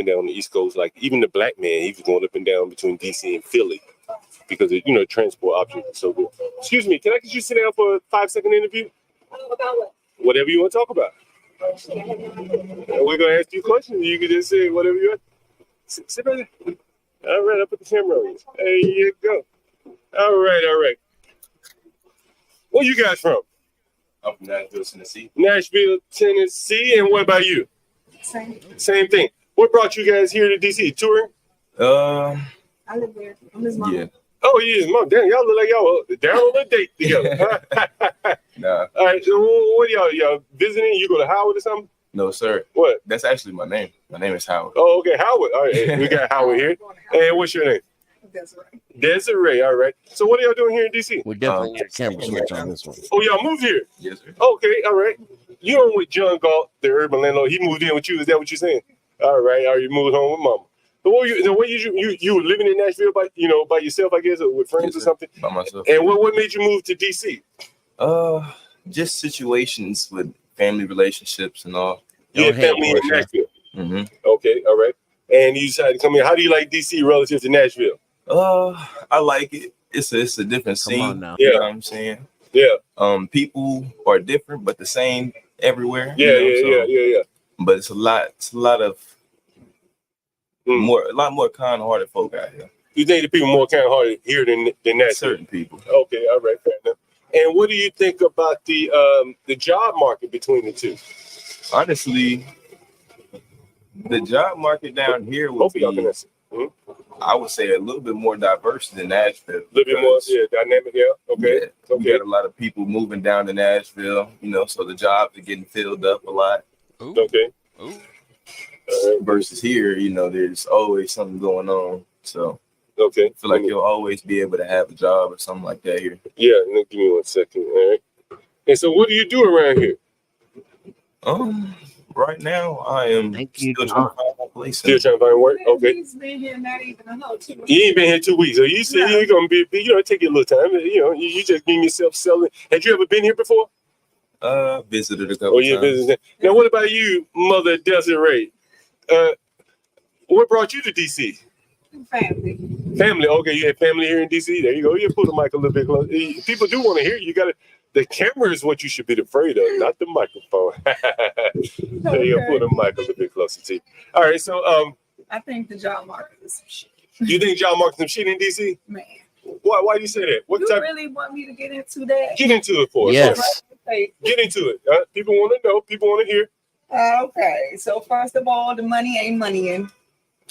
and down the East Coast. Like even the black man, he was going up and down between DC and Philly because of, transport options are so good. Excuse me, can I get you sit down for a 5-second interview? Whatever you want to talk about. And we're gonna ask you questions. You can just say whatever you want. Sit right there. All right, I'll put the camera on you. There you go. All right. Where you guys from? I'm from Nashville, Tennessee. Nashville, Tennessee. And what about you? Same thing. What brought you guys here to DC? Touring? I live there. I'm his mom. Yeah. Oh, yeah, his mom. Damn, y'all look like y'all down on a date together. Nah. All right, so what y'all visiting? You go to Howard or something? No, sir. What? That's actually my name. My name is Howard. Oh, okay, Howard. All right, we got Howard here. And what's your name? Desiree. Desiree, all right. So what are y'all doing here in DC? We're definitely need a camera switch on this one. Oh, y'all moved here? Yes, sir. Okay, all right. You're with John Galt, the urban landlord. He moved in with you. Is that what you're saying? All right. You moved home with mama. So what you were living in Nashville by yourself, I guess, or with friends or something? By myself. And what made you move to DC? Just situations with family relationships and all. You had family in Nashville. Mm-hmm. Okay, all right. And you decided to come here. How do you like DC relative to Nashville? I like it. It's a different scene. Come on now. You know what I'm saying? Yeah. People are different, but the same everywhere. Yeah. But it's a lot of a lot more kind-hearted folk out here. You think the people more kind-hearted here than Nashville? Certain people. Okay, all right, fair enough. And what do you think about the job market between the two? Honestly, the job market down here would be, I would say, a little bit more diverse than Nashville. A little bit more, dynamic, Okay. Yeah, okay. You got a lot of people moving down to Nashville, so the jobs are getting filled up a lot. Ooh. Okay. Ooh. Versus here, there's always something going on. So okay. I feel like you'll always be able to have a job or something like that here. Yeah, give me 1 second. All right. And so what do you do around here? Right now I am still trying to find my place. Still trying to find work? Okay. He's been here not even a whole 2 weeks. You ain't been here 2 weeks, so you said you're gonna be, take your little time. You just getting yourself selling. Had you ever been here before? Visited a couple times. Visited. Now, what about you, Mother Desiree? What brought you to DC? Family. Family. Okay, you had family here in DC. There you go. You put the mic a little bit closer. People do want to hear you. The camera is what you should be afraid of, not the microphone. There you go. Put the mic a little bit closer to you. All right. So, I think the job market is some shit. You think job market some shit in DC? Man. Why do you say that? What you type? Really want me to get into that? Get into it for us. Yes. Get into it. People want to know. People want to hear. Okay. So first of all, the money ain't money, and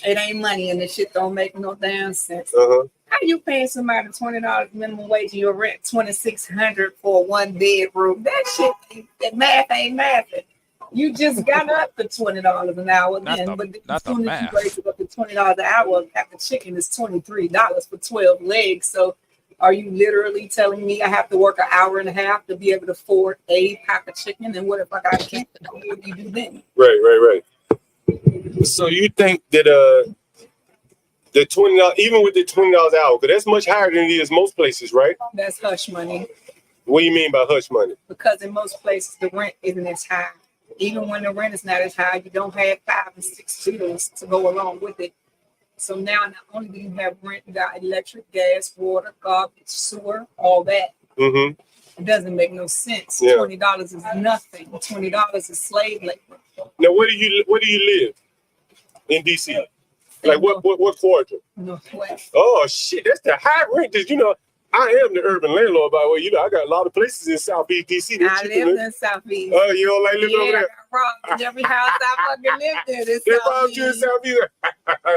it ain't money, and the shit don't make no damn sense. How you paying somebody $20 minimum wage and your rent $2,600 for a 1-bedroom? That shit, that math ain't mathing. You just got up to $20 an hour, but as soon as you raise it up to $20 an hour, half the chicken is $23 for 12 legs. So, are you literally telling me I have to work an hour and a half to be able to afford a pack of chicken? And what if I got cancer? What do you do then? Right. So you think that the $20, even with the $20 an hour, because that's much higher than it is most places, right? That's hush money. What do you mean by hush money? Because in most places the rent isn't as high. Even when the rent is not as high, you don't have 5 and 6 bills to go along with it. So now not only do you have rent, you got electric, gas, water, garbage, sewer, all that. It doesn't make no sense. Yeah. $20 is nothing. $20 is slave labor. Now, where do you live in DC? Like what quarter? Northwest. Oh shit, that's the high rent. I am the urban landlord, by the way. I got a lot of places in Southeast DC. I live in Southeast. Oh, you don't like living over there? I got robbed in every house I fucking lived in. They robbed you in Southeast?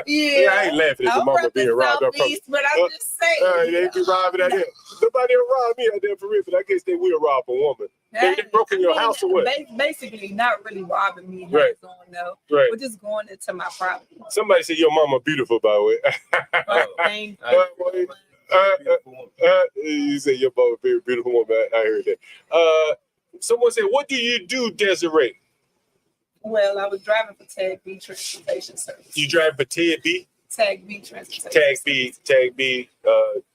Yeah, I ain't laughing at the mama being robbed. Southeast, but I'm just saying. They be robbing out there. Nobody ever robbed me out there for real, but I guess they will rob a woman. They broke in your house or what? Basically, not really robbing me. Right. No. Right. We're just going into my property. Somebody said your mama beautiful, by the way. Thank you. You say your mama very beautiful woman. I heard that. Someone said, "What do you do, Desiree?" Well, I was driving for Tag B Transportation Service. You drive for Ted B? Tag B Transportation. Tag B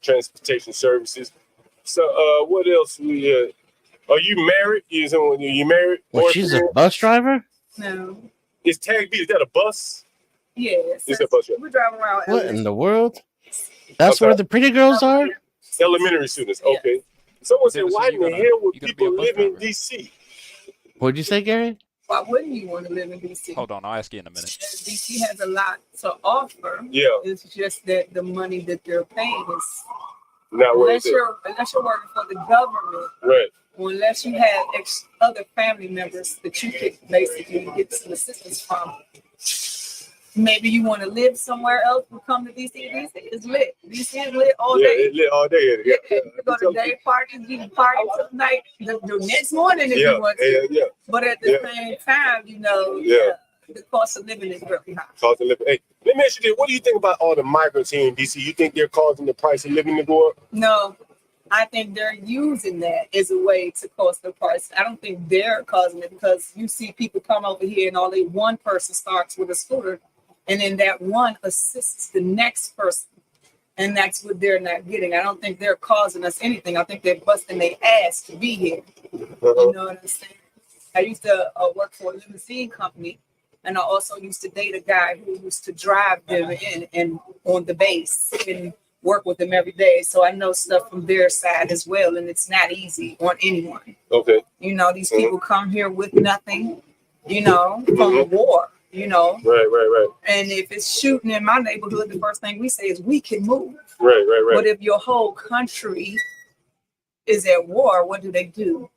Transportation Services. So, what else? Are you married? You married? Well, she's a bus driver? No. Is Tag B, is that a bus? Yes. It's a bus yard. We drive around. What in the world? That's where the pretty girls are? Elementary students. Okay. Someone said, Dennis, why you in the gonna- hell would you gonna be people a bus live in driver? DC? What'd you say, Gary? Why wouldn't you want to live in DC? Hold on, I'll ask you in a minute. DC has a lot to offer. Yeah. It's just that the money that they're paying is Not where unless it's at. you're working for the government, Right. or unless you have other family members that you could basically get some assistance from. Maybe you want to live somewhere else and come to DC. DC is lit. DC is lit all Yeah, day. it's lit all day. Yeah, you go to day parties, you can party till night, the next morning if you want to. Yeah. But at the same time, the cost of living is really high. Cost of living. Hey, let me ask you this. What do you think about all the migrants here in DC? You think they're causing the price of living to go up? No, I think they're using that as a way to cost the price. I don't think they're causing it because you see people come over here and only one person starts with a scooter. And then that one assists the next person. And that's what they're not getting. I don't think they're causing us anything. I think they're busting their ass to be here. You know what I'm saying? I used to work for a limousine company. And I also used to date a guy who used to drive them in and on the base and work with them every day. So I know stuff from their side as well. And it's not easy on anyone. Okay. You know, these people come here with nothing, from the war. Right. And if it's shooting in my neighborhood, the first thing we say is we can move. Right. But if your whole country is at war, what do they do?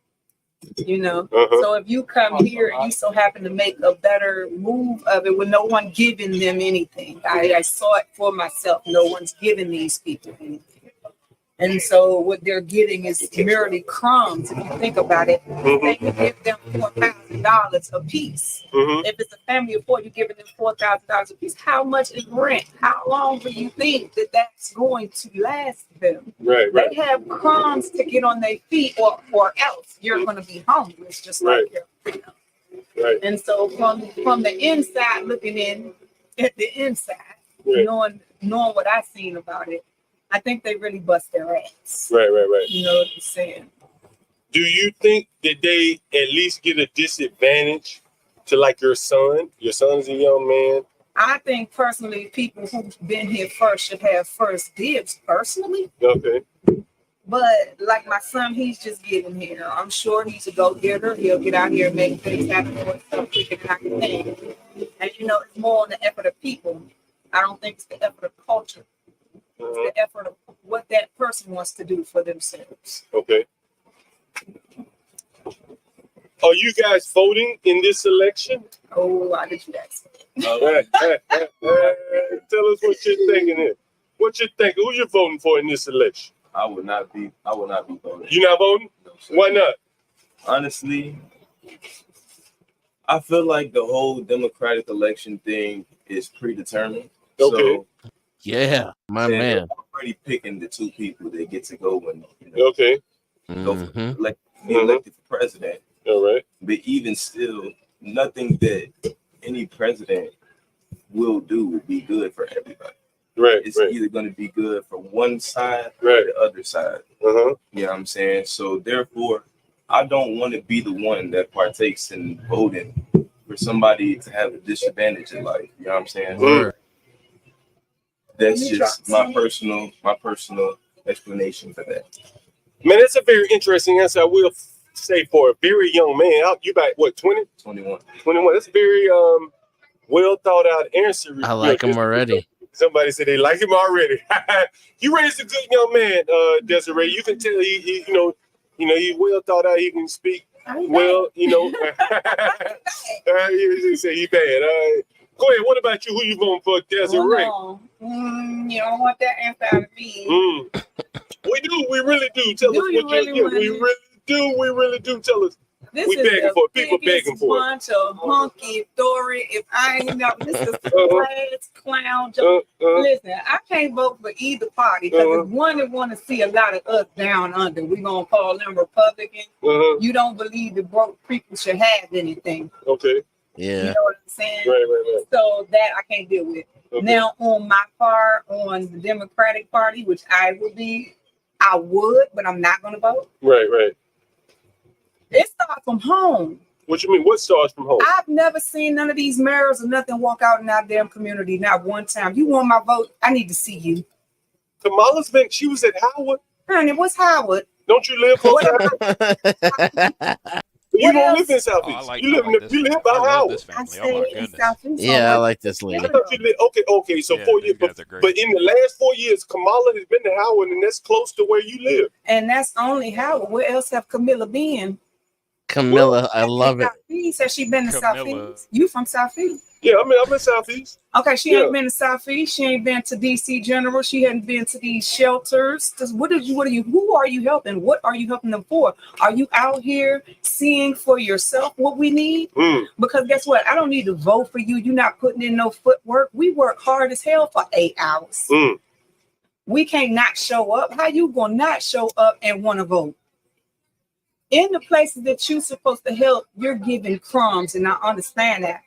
So if you come here and you so happen to make a better move of it with no one giving them anything. I saw it for myself. No one's giving these people anything. And so what they're getting is merely crumbs. If you think about it, they can give them $4,000 a piece. If it's a family of four, you're giving them $4,000 a piece. How much is rent? How long do you think that that's going to last them? Right. They have crumbs to get on their feet, or else you're going to be homeless, just like you're. Right. And so from the inside, looking in at the inside, knowing what I've seen about it, I think they really bust their ass. Right. You know what I'm saying? Do you think that they at least get a disadvantage to like your son? Your son is a young man. I think personally, people who've been here first should have first dibs personally. Okay. But like my son, he's just getting here. I'm sure he's a go-getter. He'll get out here and make things happen for himself quicker than I can think. And it's more on the effort of people. I don't think it's the effort of culture. It's the effort of what that person wants to do for themselves. Okay. Are you guys voting in this election? Oh, why did you ask me? All right. Tell us what you're thinking here. What you thinking? Who you voting for in this election? I would not be voting. You not voting? No, sir. Why not? Honestly, I feel like the whole democratic election thing is predetermined. Okay. So, Yeah, my man. I'm already picking the two people that get to go and Okay. go for be elected for president. All right. But even still, nothing that any president will do will be good for everybody. Right. It's either going to be good for one side or Right. the other side. You know what I'm saying? So therefore, I don't want to be the one that partakes in voting for somebody to have a disadvantage in life. You know what I'm saying? That's just my personal explanation for that. Man, that's a very interesting answer. I will say for a very young man. You about what, 20? 21. 21. That's a very well thought out answer. I like him already. Somebody said they like him already. You raised a good young man, Desiree. You can tell he well thought out. He can speak well. You say he bad. Go ahead. What about you? Who you voting for, Desiree? You don't want that answer out of me. We do. We really do. Tell us what you We really do. Tell us. This We is begging for it. People begging for it. bunch of hunky dory. If I ain't know, this is class clown joke. Listen, I can't vote for either party because if one that want to see a lot of us down under, we gonna call them Republican. You don't believe the broke people should have anything. Okay. Yeah. You know what I'm saying? Right. So that I can't deal with. Okay. Now on my part, on the Democratic Party, which I would, but I'm not gonna vote. Right. It starts from home. What you mean? What starts from home? I've never seen none of these mayors or nothing walk out in our damn community, not one time. You want my vote? I need to see you. Kamala's been, she was at Howard. Honey, what's Howard? Don't you live close to You don't live in Oh, Southeast. I like, You live I like you live by I love Howard. this I family. stay Oh my in goodness. Southeast. Yeah, I like this lady. I thought you live, okay. So Yeah, 4 these years, guys are great. but in the last 4 years, Kamala has been to Howard, and that's close to where you live. And that's only Howard. Where else have Camilla been? Camilla, I love it. Southeast. Has she been to Camilla. Southeast? You from Southeast? Yeah, I'm in Southeast. Okay, she Yeah. ain't been to Southeast. She ain't been to DC General. She hadn't been to these shelters. Who are you helping? What are you helping them for? Are you out here seeing for yourself what we need? Because guess what? I don't need to vote for you. You're not putting in no footwork. We work hard as hell for 8 hours. We can't not show up. How you gonna not show up and want to vote? In the places that you're supposed to help, you're giving crumbs, and I understand that.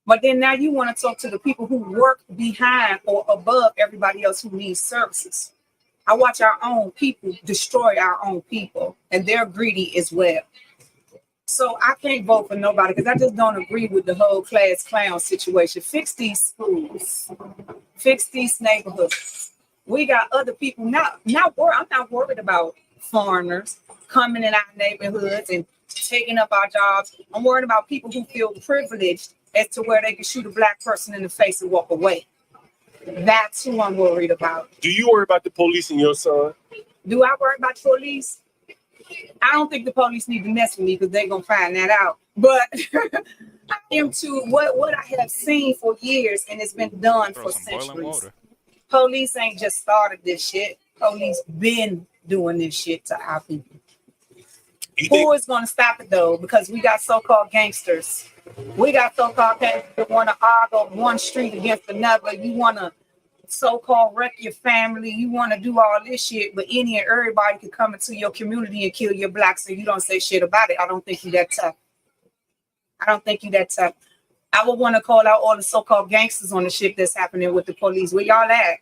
But then now you want to talk to the people who work behind or above everybody else who needs services. I watch our own people destroy our own people, and they're greedy as well. So I can't vote for nobody because I just don't agree with the whole class clown situation. Fix these schools, fix these neighborhoods. We got other people I'm not worried about foreigners coming in our neighborhoods and taking up our jobs. I'm worried about people who feel privileged as to where they can shoot a black person in the face and walk away. That's who I'm worried about. Do you worry about the police and your son? Do I worry about the police? I don't think the police need to mess with me because they're gonna find that out. But I am too. What I have seen for years, and it's been done Throw for some boiling centuries. water. Police ain't just started this shit. Police been doing this shit to our people. Who is going to stop it though? Because we got so-called gangsters. We got so-called gangsters that want to argue one street against another. You want to so-called wreck your family. You want to do all this shit, but any and everybody can come into your community and kill your blacks, and you don't say shit about it. I don't think you that tough. I would want to call out all the so-called gangsters on the shit that's happening with the police. Where y'all at?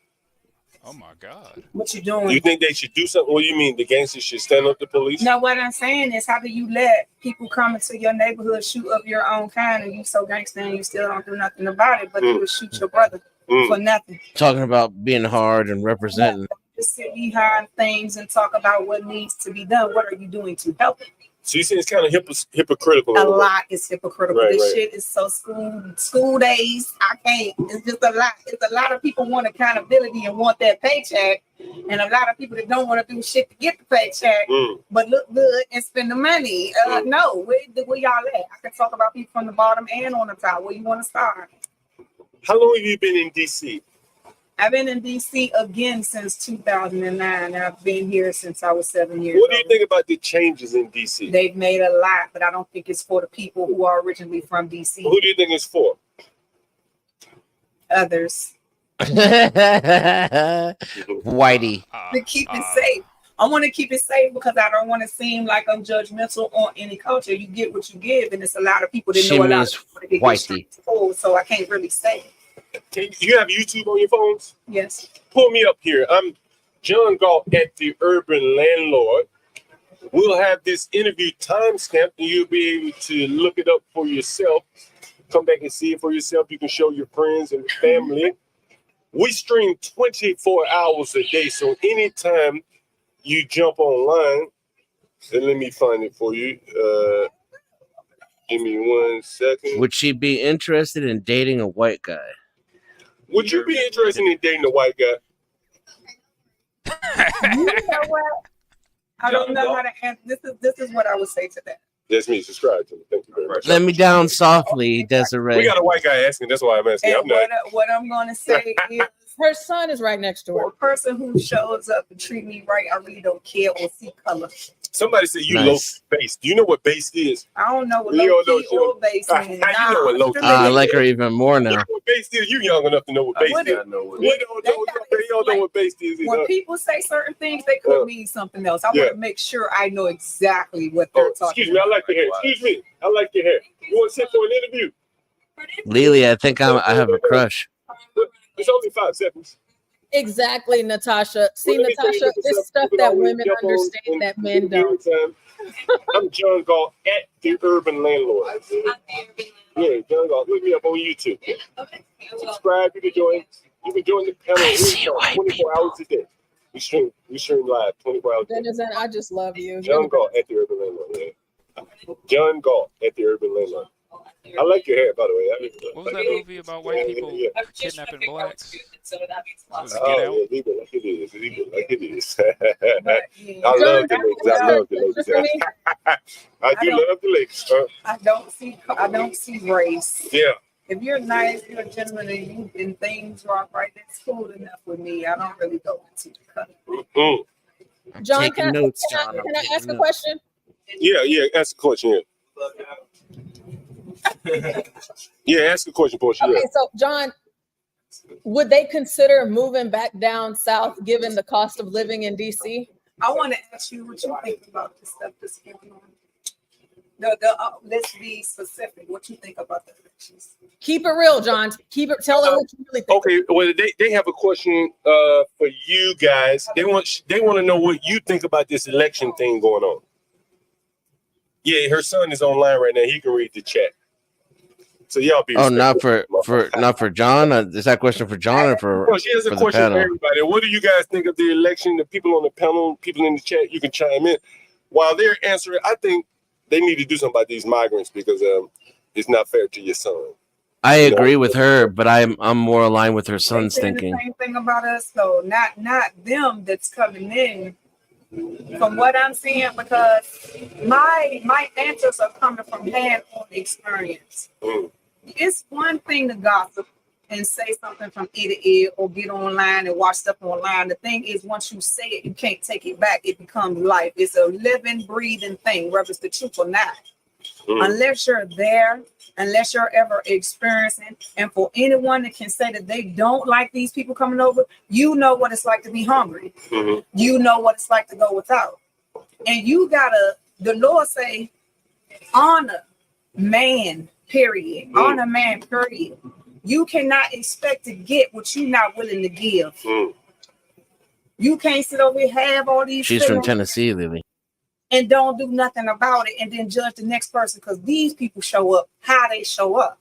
Oh my God. What you doing? You think they should do something? What do you mean? The gangsters should stand up to police? No, what I'm saying is, how do you let people come into your neighborhood, shoot up your own kind, and you so gangster and you still don't do nothing about it, but you would shoot your brother for nothing? Talking about being hard and representing. Just sit behind things and talk about what needs to be done. What are you doing to help it? So you think it's kind of hypocritical? A lot is hypocritical. Right, This right. shit is so school days. I can't. It's just a lot. It's a lot of people want accountability and want that paycheck, and a lot of people that don't want to do shit to get the paycheck, but look good and spend the money. No, where y'all at? I can talk about people from the bottom and on the top. Where you want to start? How long have you been in DC? I've been in DC again since 2009. I've been here since I was 7 years old. What do you think about the changes in DC? They've made a lot, but I don't think it's for the people who are originally from DC. Who do you think it's for? Others. Whitey. To keep it safe. I want to keep it safe because I don't want to seem like I'm judgmental on any culture. You get what you give, and it's a lot of people that She know a lot means of people that get whitey. full, so I can't really say. You have YouTube on your phones? Yes. Pull me up here. I'm John Galt at the Urban Landlord. We'll have this interview timestamped, and you'll be able to look it up for yourself. Come back and see it for yourself. You can show your friends and family. We stream 24 hours a day, so anytime you jump online, and let me find it for you. Give me 1 second. Would she be interested in dating a white guy? Would you be interested in dating a white guy? You know what? I don't know how to answer. This is what I would say to that. That's me. Subscribe to me. Thank you very much. Let me down softly, Desiree. We got a white guy asking. That's why I'm asking. And I'm not. what I'm going to say is, Her son is right next to for her. a person who shows up and treat me right, I really don't care or see color. Somebody said you Nice. low base. Do you know what base is? I don't know what You low don't key know, or base How means. you know what low key I like her even more You know now. what base is? You young enough to know what base What is. I know what You don't know what base is. When Either. people say certain things, they could mean something else. I Yeah. want to make sure I know exactly what they're Oh, talking excuse me. I about. like your hair. Excuse me. I like your hair. You want to sit for an interview? Lily, I think I have a crush. It's only 5 seconds. Exactly, Natasha. See, Well, let me say Natasha, this, this stuff you can that always women jump on understand in that the men don't. meantime. I'm John Galt at the Urban Landlord. Yeah, John Galt. Look me up on YouTube. Subscribe. You can join the panel anytime, 24 hours a day. We stream live 24 hours a day. Denizen, I just love you. You're John the Galt best. at the Urban Landlord. Yeah. John Galt at the Urban Landlord. I like your hair, by the way. What was that movie about white people kidnapping blacks? What was it, Get Oh, Out? yeah, leave it like it is. Leave it like it is. But, yeah, I love the John, ladies. you I got a love the ladies. question for me? I do love the ladies. I don't see race. Yeah. If you're nice, you're a gentleman, and things rock right, that's cool enough with me. I don't really go into the color. Mm-hmm. John, Taking notes, John. can I ask a question? Yeah. Ask a question. Yeah, ask a question, Portia. Okay, so John, would they consider moving back down south given the cost of living in DC? I want to ask you what you think about the stuff that's going on. Let's be specific. What you think about the elections? Keep it real, John. Tell them what you really think. Okay, well, they have a question for you guys. They want to know what you think about this election thing going on. Yeah, her son is online right now. He can read the chat. So y'all be. Oh, not for John. Is that question for John or for? No, she has a question for everybody. What do you guys think of the election? The people on the panel, people in the chat, you can chime in. While they're answering, I think they need to do something about these migrants because it's not fair to your son. I agree with her, but I'm more aligned with her son's They saying thinking. the same thing about us, though. Not them that's coming in. From what I'm seeing, because my answers are coming from hand-on experience. It's one thing to gossip and say something from ear to ear or get online and watch stuff online. The thing is, once you say it, you can't take it back. It becomes life. It's a living, breathing thing, whether it's the truth or not. Unless you're there, unless you're ever experiencing, and for anyone that can say that they don't like these people coming over, you know what it's like to be hungry. You know what it's like to go without. And the Lord say, honor man, period. Honor man, period. You cannot expect to get what you're not willing to give. You can't sit over here, have all these. She's from Tennessee, Lily. And don't do nothing about it, and then judge the next person because these people show up how they show up.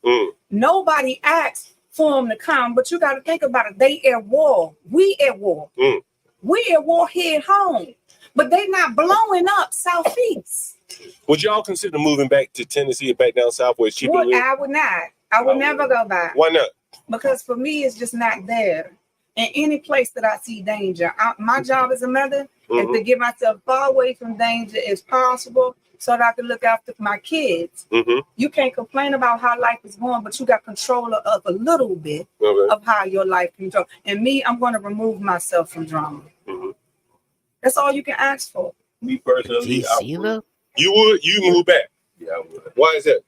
Nobody asks for them to come, but you got to think about it. They at war. We at war. We at war here at home, but they not blowing up southeast. Would y'all consider moving back to Tennessee and back down south where it's cheaper? I would not. I would never go back. Why not? Because for me, it's just not there. In any place that I see danger, my job as a mother is to get myself far away from danger as possible so that I can look after my kids. You can't complain about how life is going, but you got control of a little bit of how your life can go. And me, I'm going to remove myself from drama. That's all you can ask for. Me personally, you move back. Yeah, I would. Why is that?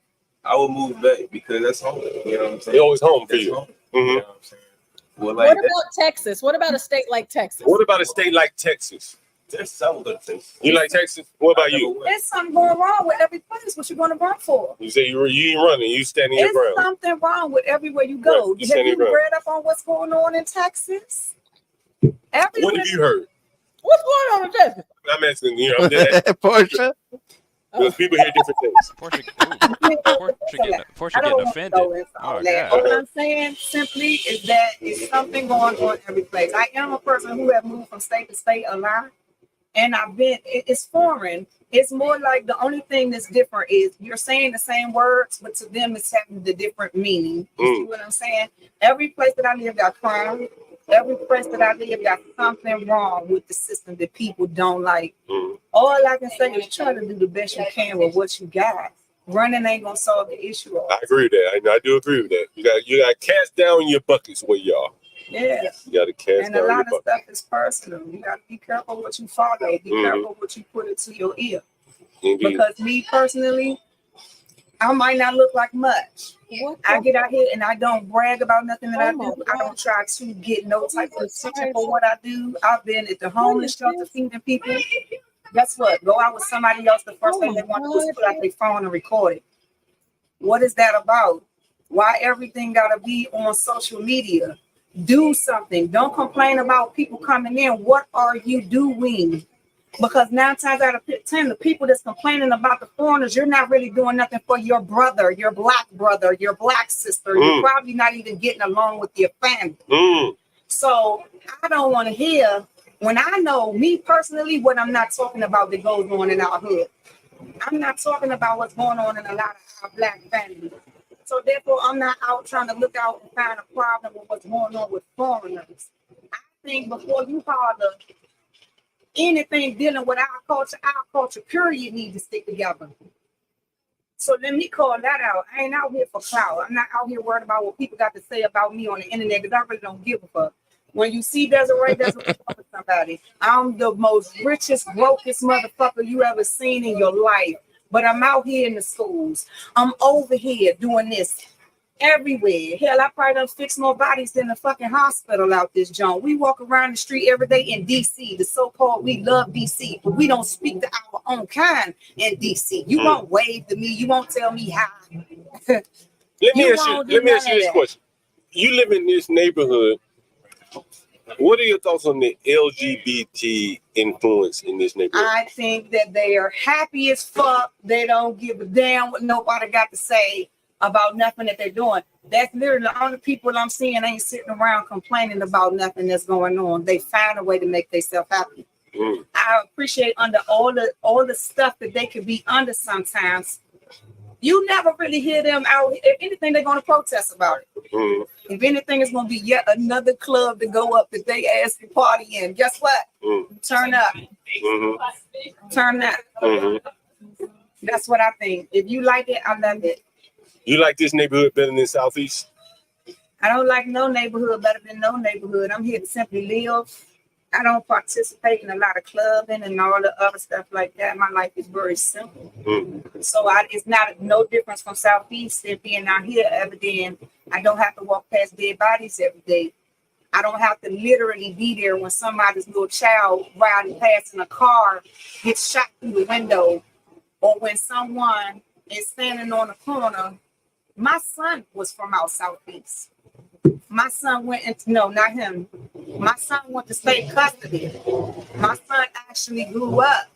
I would move back because that's home. You know what I'm saying? It's always home for you. Home. You know what I'm saying? Well, What about Texas? What about a state like Texas? What about a state like Texas? Texas, I would go to Texas. You like Texas? What about you? There's something going wrong with every place. What you going to run for? You say you ain't running. You standing your There's ground. something wrong with everywhere you go. Right. Have you read up on what's going on in Texas? What have you heard? What's going on in Texas? I'm asking you. I'm just Portia. Because people hear different things. Portia getting offended. Oh, God. All I'm saying simply is that it's something going on every place. I am a person who have moved from state to state a lot, and it's foreign. It's more like the only thing that's different is you're saying the same words, but to them it's having the different meaning. You see what I'm saying? Every place that I live got crime. Every place that I live got something wrong with the system that people don't like. All I can say is try to do the best you can with what you got. Running ain't gonna solve the issue. I agree with that. I do agree with that. You got to cast down your buckets where you are. Yeah. You got to cast and down a lot your of stuff is personal. You got to be careful what you follow. Be careful what you put into your ear. Because me personally, I might not look like much. I get out here and I don't brag about nothing that I do. I don't try to get no type of attention for what I do. I've been at the homeless shelter feeding people. Guess what? Go out with somebody else. The first thing they want to do is put out their phone and record it. What is that about? Why everything got to be on social media? Do something. Don't complain about people coming in. What are you doing? Because 9 times out of 10, the people that's complaining about the foreigners, you're not really doing nothing for your brother, your black sister. You're probably not even getting along with your family. So I don't want to hear, when I know me personally, what I'm not talking about that goes on in our hood. I'm not talking about what's going on in a lot of our black families. So therefore, I'm not out trying to look out and find a problem with what's going on with foreigners. I think before you holler anything dealing with our culture, period, need to stick together. So let me call that out. I ain't out here for clout. I'm not out here worried about what people got to say about me on the internet because I really don't give a fuck. When you see Desiree fuck with somebody, I'm the most richest, brokest motherfucker you ever seen in your life. But I'm out here in the schools. I'm over here doing this everywhere. Hell, I probably done fixed more bodies than the fucking hospital out this joint. We walk around the street every day in DC. The so-called we love DC, but we don't speak to our own kind in DC. You won't wave to me. You won't tell me how. Let me ask you this question. You live in this neighborhood. What are your thoughts on the LGBT influence in this neighborhood? I think that they are happy as fuck. They don't give a damn what nobody got to say about nothing that they're doing. That's literally the only people I'm seeing ain't sitting around complaining about nothing that's going on. They find a way to make themselves happy. I appreciate under all the stuff that they could be under sometimes. You never really hear them out. If anything, they're going to protest about it. If anything, it's going to be yet another club to go up that they ask to party in. Guess what? Turn up. Turn up. That's what I think. If you like it, I love it. You like this neighborhood better than Southeast? I don't like no neighborhood better than no neighborhood. I'm here to simply live. I don't participate in a lot of clubbing and all the other stuff like that. My life is very simple. So it's not no difference from Southeast than being out here every day. And I don't have to walk past dead bodies every day. I don't have to literally be there when somebody's little child riding past in a car gets shot through the window, or when someone is standing on the corner. My son was from out Southeast. My son went into, no, not him. My son went to state custody. My son actually grew up.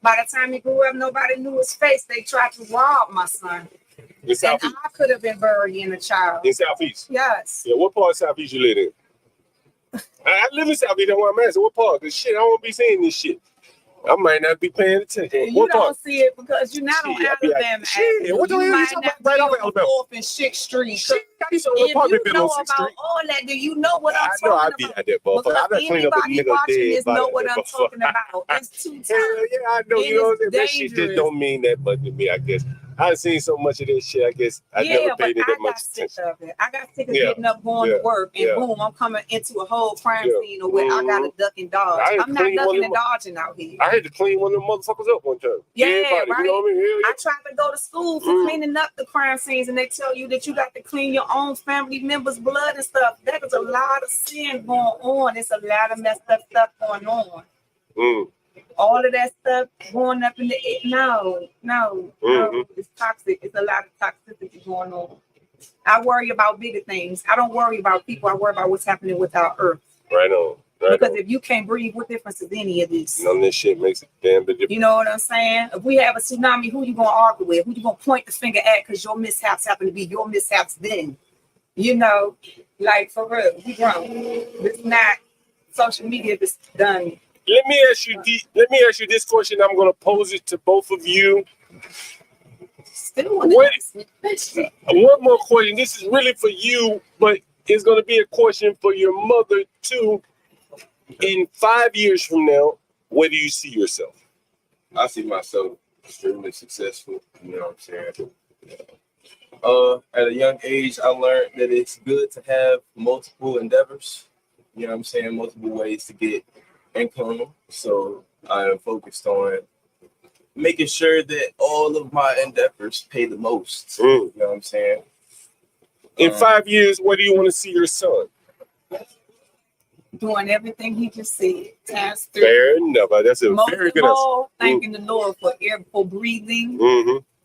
By the time he grew up, nobody knew his face. They tried to rob my son. And I could have been buried in a child. In Southeast? Yes. Yeah, what part of Southeast you live in? I live in Southeast, that's why I'm asking. What part? Because shit, I won't be saying this shit. I might not be paying attention. You don't see it because you're not on Alabama. Shit, what the hell you talking about? Right off Alabama. 4th and 6th Street. Shit, I used to own an If apartment you building know on 6th about Street. all that, do you know what I'm I know I talking be about? at that motherfucker. I done cleaned up a Anybody nigga watching dead this by know that what I'm motherfucker. talking about. It's too Yeah, I know. You know what I'm saying? That shit just dangerous. don't mean that much to me, I guess. I've seen so much of this shit, I guess I never paid it that much attention. I got sick of getting up, going to work, and boom, I'm coming into a whole crime scene where I got to duck and dodge. I'm not ducking and dodging out here. I had to clean one of them motherfuckers up one time. Yeah, everybody, right. you know what I mean? I tried to go to school for cleaning up the crime scenes, and they tell you that you got to clean your own family members' blood and stuff. There is a lot of sin going on. It's a lot of messed up stuff going on. All of that stuff going up in the no, it's toxic. It's a lot of toxicity going on. I worry about bigger things. I don't worry about people. I worry about what's happening with our earth. Right on. Because if you can't breathe, what difference is any of this? None of this shit makes a damn big difference. You know what I'm saying? If we have a tsunami, who you gonna argue with? Who you gonna point the finger at? Because your mishaps happen to be your mishaps then. You know, like for real, we grown. It's not social media that's done. Let me ask you this question. I'm gonna pose it to both of you. One more question. This is really for you, but it's gonna be a question for your mother too. In 5 years from now, where do you see yourself? I see myself extremely successful. You know what I'm saying? At a young age, I learned that it's good to have multiple endeavors. You know what I'm saying? Multiple ways to get income. So I am focused on making sure that all of my endeavors pay the most. You know what I'm saying? In 5 years, where do you want to see your son? Doing everything he just said. Times 3. Fair enough. That's a very good answer. Thanking the Lord for air, for breathing,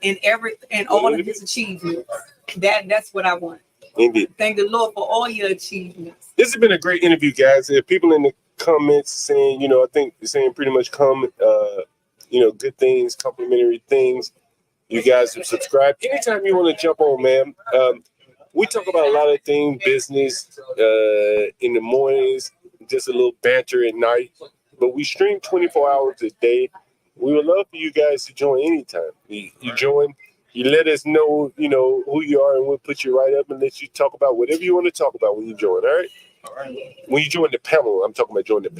and all of his achievements. That's what I want. Indeed. Thank the Lord for all your achievements. This has been a great interview, guys. If people in the comments saying, I think saying pretty much good things, complimentary things. You guys have subscribed. Anytime you want to jump on, man. We talk about a lot of things, business in the mornings, just a little banter at night. But we stream 24 hours a day. We would love for you guys to join anytime. You join, you let us know, who you are, and we'll put you right up and let you talk about whatever you want to talk about when you join, all right? All right. When you join the panel, I'm talking about joining the panel.